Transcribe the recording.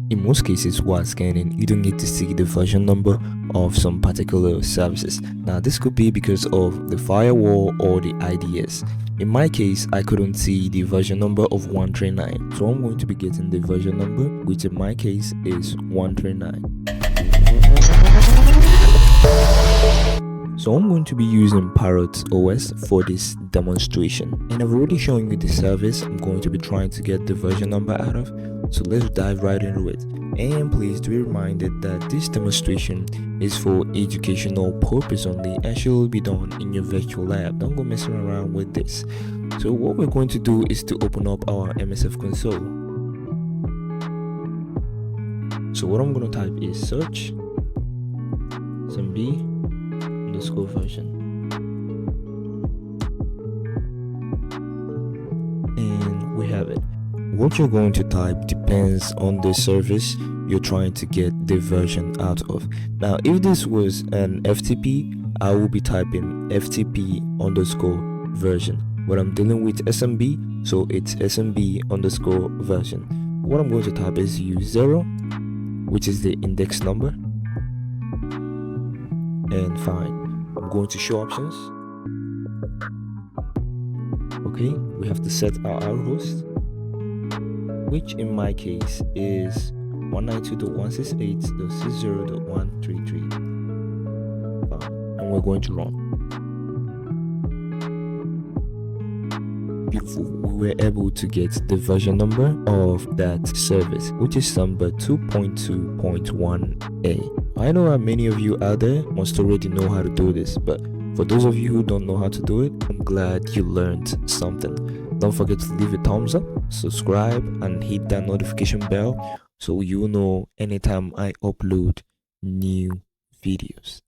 In most cases while scanning, you don't need to see the version number of some particular services. Now this could be because of the firewall or the IDS. In my case, I couldn't see the version number of 139, so I'm going to be getting the version number, which in my case is 139. So I'm going to be using Parrot OS for this demonstration, and I've already shown you the service I'm going to be trying to get the version number out of. So let's dive right into it. And please do be reminded that this demonstration is for educational purpose only and should be done in your virtual lab. Don't go messing around with this. So what we're going to do is to open up our MSF console. So what I'm going to type is search SecureByte_version, and we have it. What you're going to type depends on the service you're trying to get the version out of. Now if this was an FTP, I will be typing FTP_version, but I'm dealing with SMB, so it's SMB_version. What I'm going to type is U0, which is the index number, and fine. I'm going to show options. Okay, we have to set our host, which in my case is 192.168.60.133, and we're going to run. Beautiful. We were able to get the version number of that service, which is number 2.2.1a. I know that many of you out there must already know how to do this, but for those of you who don't know how to do it, I'm glad you learned something. Don't forget to leave a thumbs up, subscribe, and hit that notification bell so you know anytime I upload new videos.